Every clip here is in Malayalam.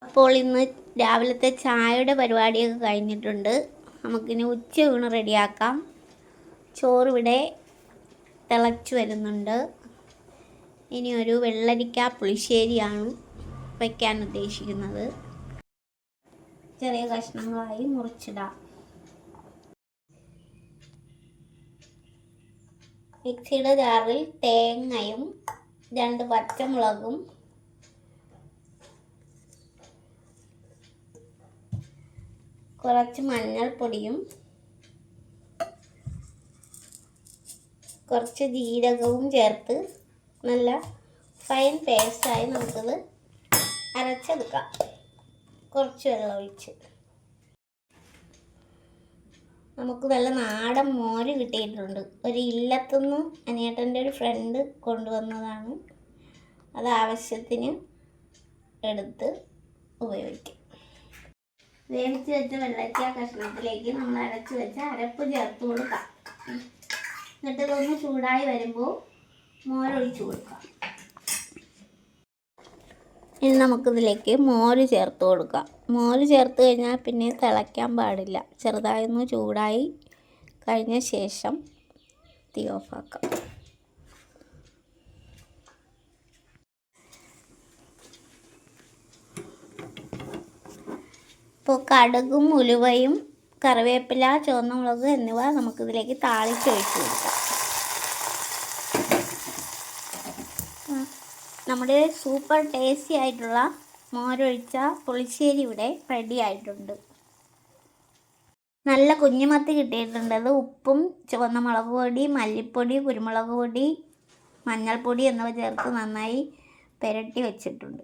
അപ്പോൾ ഇന്ന് രാവിലത്തെ ചായയുടെ പരിപാടിയൊക്കെ കഴിഞ്ഞിട്ടുണ്ട്. നമുക്കിനി ഉച്ചയൂണ് റെഡിയാക്കാം. ചോറ് ഇവിടെ തിളച്ചു വരുന്നുണ്ട്. ഇനി ഒരു വെള്ളരിക്ക പുളിശ്ശേരിയാണ് വയ്ക്കാൻ ഉദ്ദേശിക്കുന്നത്. ചെറിയ കഷ്ണങ്ങളായി മുറിച്ചിടാം. മിക്സിയുടെ ജാറിൽ തേങ്ങയും 2 പച്ചമുളകും കുറച്ച് മഞ്ഞൾപ്പൊടിയും കുറച്ച് ജീരകവും ചേർത്ത് നല്ല ഫൈൻ പേസ്റ്റായി നമുക്കത് അരച്ചെടുക്കാം. കുറച്ച് വെള്ളം ഒഴിച്ച് നമുക്ക് നല്ല നാടൻ മോര് കിട്ടിയിട്ടുണ്ട്. ഒരു ഇല്ലത്തുനിന്ന് അനിയേട്ടൻ്റെ ഒരു ഫ്രണ്ട് കൊണ്ടുവന്നതാണ്. അത് ആവശ്യത്തിന് എടുത്ത് ഉപയോഗിക്കാം. വേവിച്ച് വെച്ച വെള്ളരിക്ക കഷ്ണത്തിലേക്ക് നമ്മൾ അരച്ച് വെച്ച അരപ്പ് ചേർത്ത് കൊടുക്കാം. എന്നിട്ട് ഇതൊന്ന് ചൂടായി വരുമ്പോൾ മോരൊഴിച്ച് കൊടുക്കാം. ഇനി നമുക്കിതിലേക്ക് മോര് ചേർത്ത് കൊടുക്കാം. മോര് ചേർത്ത് കഴിഞ്ഞാൽ പിന്നെ തിളയ്ക്കാൻ പാടില്ല. ചെറുതായൊന്ന് ചൂടായി കഴിഞ്ഞ ശേഷം തീ ഓഫാക്കാം. ഇപ്പോൾ കടുകും ഉലുവയും കറിവേപ്പില ചുവന്ന മുളക് എന്നിവ നമുക്കിതിലേക്ക് താളിച്ചൊഴിച്ച് കൊടുക്കാം. നമ്മുടെ സൂപ്പർ ടേസ്റ്റി ആയിട്ടുള്ള മോരൊഴിച്ച പുളിശ്ശേരി ഇവിടെ റെഡി ആയിട്ടുണ്ട്. നല്ല കുഞ്ഞുമത്തി കിട്ടിയിട്ടുണ്ട്. അത് ഉപ്പും ചുവന്ന മുളക് പൊടി, മല്ലിപ്പൊടി, കുരുമുളക് പൊടി, മഞ്ഞൾപ്പൊടി എന്നിവ ചേർത്ത് നന്നായി പുരട്ടി വെച്ചിട്ടുണ്ട്.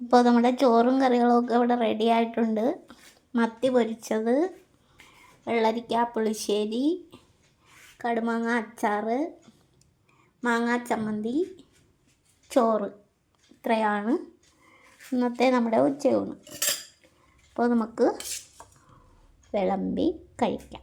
അപ്പോൾ നമ്മുടെ ചോറും കറികളും ഒക്കെ ഇവിടെ റെഡി ആയിട്ടുണ്ട്. മത്തി പൊരിച്ചത്, വെള്ളരിക്ക പുളിശ്ശേരി, കടുമാങ്ങ അച്ചാർ, മാങ്ങാ ചമ്മന്തി, ചോറ്. ഇത്രയാണ് ഇന്നത്തെ നമ്മുടെ ഉച്ചയൂണ്. അപ്പോൾ നമുക്ക് വിളമ്പി കഴിക്കാം.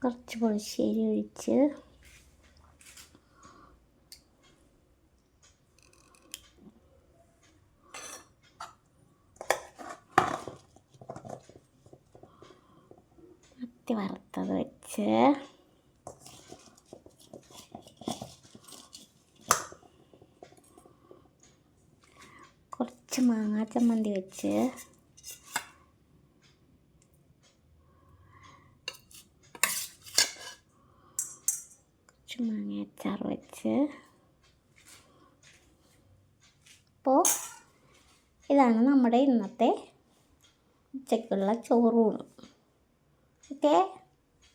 കുറച്ച് പുളിശ്ശേരി ഒഴിച്ച് മത്തി വറുത്തത് വെച്ച് കുറച്ച് മാങ്ങാ ചമ്മന്തി വെച്ച് മാങ്ങ അച്ചാർ വെച്ച്. അപ്പോൾ ഇതാണ് നമ്മുടെ ഇന്നത്തെ ഉച്ചയ്ക്കുള്ള ചോറൂണ്. Okay,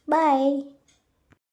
by.